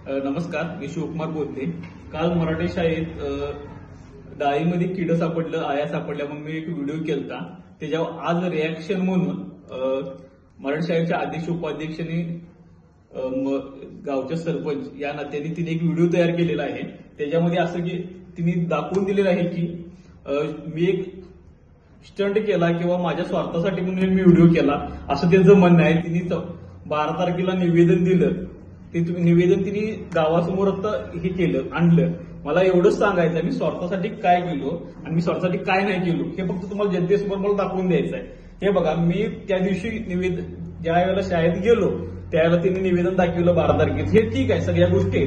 नमस्कार, मी शिवकुमार बोलते. काल मराठी शाळेत डाळीमध्ये किड सापडलं, आया सापडल्या म्हणून मी एक व्हिडिओ केलता. त्याच्यावर आज रिॲक्शन म्हणून मराठी शाळेच्या अध्यक्ष उपाध्यक्षांनी गावच्या सरपंच या नात्याने तिने एक व्हिडिओ तयार केलेला आहे. त्याच्यामध्ये असं की तिने दाखवून दिलेलं आहे की मी एक स्टंट केला किंवा माझ्या स्वार्थासाठी म्हणून मी व्हिडिओ केला असं त्यांचं म्हणणं आहे. तिने 12 तारखेला निवेदन दिलं. ते निवेदन तिने गावासमोर आता हे केलं, आणलं. मला एवढंच सांगायचं मी स्वार्थासाठी काय केलो आणि मी स्वार्थासाठी काय नाही केलो हे फक्त तुम्हाला जनतेसमोर मला दाखवून द्यायचं आहे. हे बघा, मी त्या दिवशी ज्या वेळेला शाळेत गेलो त्यावेळेला तिने निवेदन दाखवलं 12 तारखेत. हे ठीक आहे, सगळ्या गोष्टी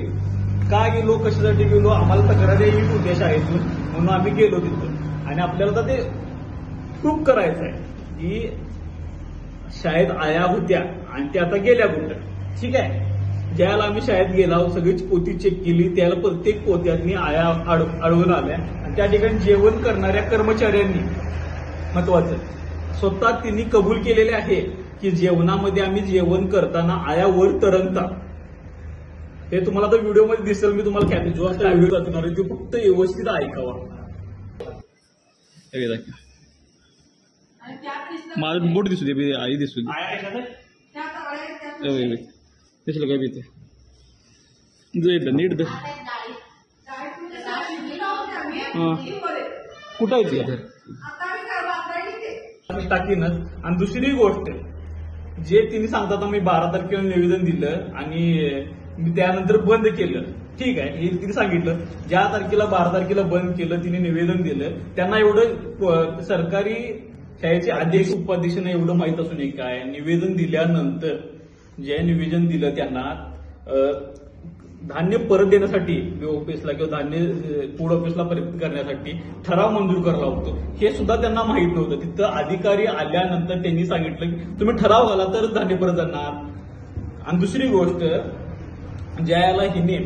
का गेलो, कशासाठी गेलो, आम्हाला तक्रारी येत होत्या शाळेतून म्हणून आम्ही गेलो तिथं. आणि आपल्याला तर ते प्रूफ करायचं आहे की शाळेत आया होत्या आणि त्या आता गेल्या कुठं. ठीक आहे, ज्याला आम्ही शाळेत गेला सगळीच पोती चेक केली, त्याला प्रत्येक पोत्यांनी आया आढळून आल्या. आणि त्या ठिकाणी जेवण करणाऱ्या कर्मचाऱ्यांनी महत्वाचं स्वतः त्यांनी कबूल केलेले आहे की जेवणामध्ये आम्ही जेवण करताना आया वर तरंगतात. हे तुम्हाला आता व्हिडिओमध्ये दिसेल. मी तुम्हाला काय जो आता व्हिडिओ दाखवणार आहे तो फक्त व्यवस्थित ऐकावा. माझं बोट दिसू दे, आई दिसू दे, दिसलं काय भीती नीट कुठं आहे टाकीनच. आणि दुसरी गोष्ट जे तिने सांगतात मी 12 तारखेला निवेदन दिलं आणि मी त्यानंतर बंद केलं. ठीक आहे, हे तिने सांगितलं. ज्या तारखेला 12 तारखेला बंद केलं, तिने निवेदन दिलं. त्यांना एवढं सरकारी शाळेचे अध्यक्ष उपाध्यक्षांना एवढं माहित असून काय निवेदन दिल्यानंतर जे निवेदन दिलं त्यांना धान्य परत देण्यासाठी ऑफिसला किंवा धान्य फूड ऑफिसला परत करण्यासाठी ठराव मंजूर करावा लागतो हे सुद्धा त्यांना माहित नव्हतं. तिथं अधिकारी आल्यानंतर त्यांनी सांगितलं की तुम्ही ठराव घाला तरच धान्य परत जाणार. आणि दुसरी गोष्ट, ज्याला हिने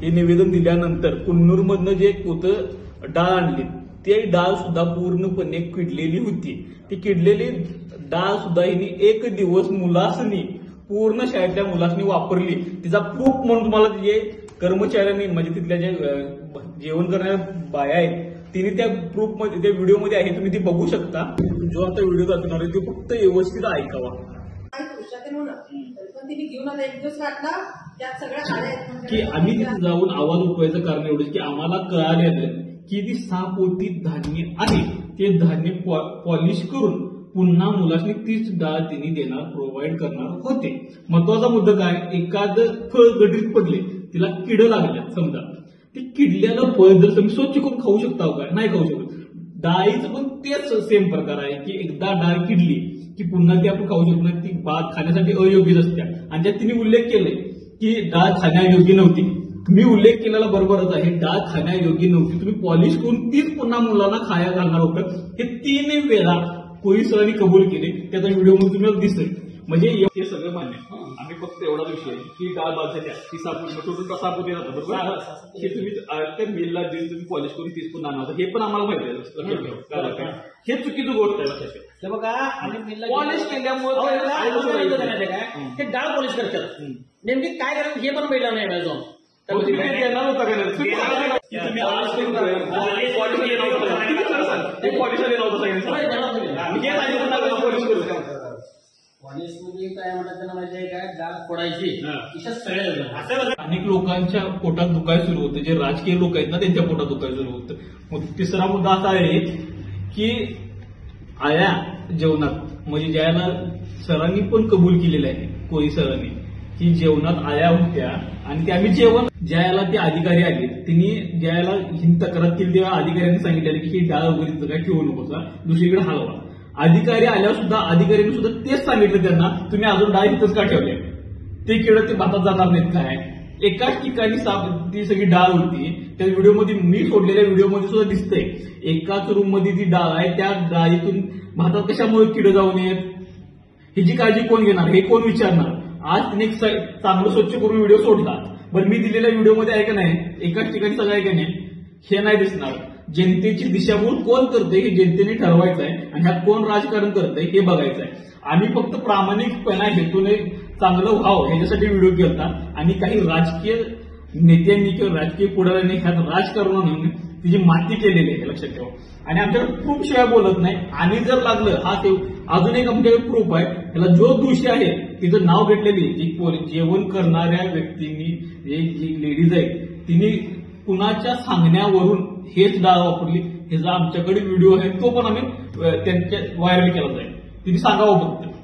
हे निवेदन दिल्यानंतर कुन्नूरमधनं जे पोतं डाळ आणली ती डाळ सुद्धा पूर्णपणे किडलेली होती. ती किडलेली डाळ सुद्धा हिने एक दिवस मुलासनी पूर्ण शाळेतल्या मुलांनी वापरली. तिचा प्रूफ म्हणून तुम्हाला जे कर्मचाऱ्यांनी म्हणजे तिथल्या जे जेवण करणाऱ्या बाया आहेत तिने त्या प्रूफ मध्ये त्या व्हिडिओमध्ये आहे, तुम्ही ती बघू शकता. जो आता व्हिडिओ दाखवणार आहे तो फक्त व्यवस्थित ऐकावा. की आम्ही तिथे जाऊन आवाज उठवायचं कारण एवढंच की आम्हाला कळालेलं की ती 6 पोती धान्य आहे ते धान्य पॉलिश करून पुन्हा मुलांनी तीच डाळ तिने देणार, प्रोव्हाइड करणार होते. महत्वाचा मुद्दा काय, एखादं फळ गडीत पडले, तिला किड लागल्या समजा, ते किडल्याला फळ जर तुम्ही स्वच्छ करून खाऊ शकता काय, नाही खाऊ शकत. डाळीचं पण तेच सेम प्रकार आहे की एकदा डाळ किडली की पुन्हा ती आपण खाऊ शकत नाही. ती भात खाण्यासाठी अयोग्यच असते. आणि त्यात तिने उल्लेख केले की डाळ खाण्यायोग्य नव्हती. मी उल्लेख केलेला बरोबरच आहे, डाळ खाण्यायोग्य नव्हती, तुम्ही पॉलिश करून तीच पुन्हा मुलांना खायला घालणार होतं. हे 3 वेळा पोलीस सरांनी कबूल केले. त्याचा व्हिडिओ मध्ये तुम्हाला दिसेल. म्हणजे हे सगळं मान्य. आम्ही फक्त एवढा विषय की डाळ बाद झाल्या ती सापून सापून येणार बरोबर, हे तुम्ही त्या मिलला देऊन तुम्ही पॉलिश करून तीच पुन्हा आणणार, हे पण आम्हाला माहिती आहे. हे चुकीचं गोष्ट आहे. बघा, आम्ही पॉलिश केल्यामुळे ते डाळ पॉलिश करतात. नेमकी काय करायचं हे पण पहिला नाही अजून. अनेक लोकांच्या पोटात दुखायला सुरू होतं, जे राजकीय लोक आहेत ना त्यांच्या पोटात दुखायला सुरू होतं. मग तिसरा मुद्दा असा आहे की आया जेवणात म्हणजे ज्याला सरांनी पण कबूल केलेलं आहे, कोळी सरांनी, की जेवणात आया होत्या आणि ते आम्ही जेवण ज्याला ते अधिकारी आले त्यांनी ज्याला ही तक्रार केली तेव्हा अधिकाऱ्यांनी सांगितलेलं की ही डाळ वगैरे काय ठेवू नकोसा, दुसरीकडे हलवा. अधिकारी आल्यावर सुद्धा अधिकाऱ्यांनी सुद्धा तेच सांगितलं त्यांना, तुम्ही अजून डाळ इथंच का ठेवले, ते किड ते भातात जाणार नाहीत काय. एकाच ठिकाणी ती सगळी डाळ होती. त्या व्हिडिओमध्ये मी सोडलेल्या व्हिडिओमध्ये सुद्धा दिसतंय एकाच रूम मध्ये ती डाळ आहे. त्या डाळीतून भातात कशामुळे किड जाऊ नयेत ह्याची काळजी कोण घेणार, हे कोण विचारणार. आज तिने चांगलं स्वच्छ करून व्हिडिओ सोडला, बरं मी दिलेल्या व्हिडिओमध्ये आहे का नाही एकाच ठिकाणी सगळं आहे का नाही हे नाही दिसणार. जनतेची दिशाभूल कोण करते हे जनतेने ठरवायचं आहे आणि ह्यात कोण राजकारण करतंय हे बघायचं आहे. आम्ही फक्त प्रामाणिकपणा हेतूने चांगलं व्हावं ह्याच्यासाठी व्हिडिओ केला आणि काही राजकीय नेत्यांनी किंवा राजकीय पुढाऱ्यांनी ह्यात राजकारण आणून तिची माती केलेली आहे, लक्षात ठेवा. आणि आमच्याकडे प्रूफ शिवाय बोलत नाही. आणि जर लागलं हा ते अजून एक आमच्याकडे प्रूफ आहे. त्याला जो दोषी आहे तिचं नाव घेतलेली जेवण करणाऱ्या व्यक्तींनी जी लेडीज आहे तिने कुणाच्या सांगण्यावरून हेच डाळ वापरली, ह्याचा आमच्याकडे व्हिडिओ आहे, तो पण आम्ही त्यांच्या व्हायरल केला जाईल. तिने सांगावं फक्त.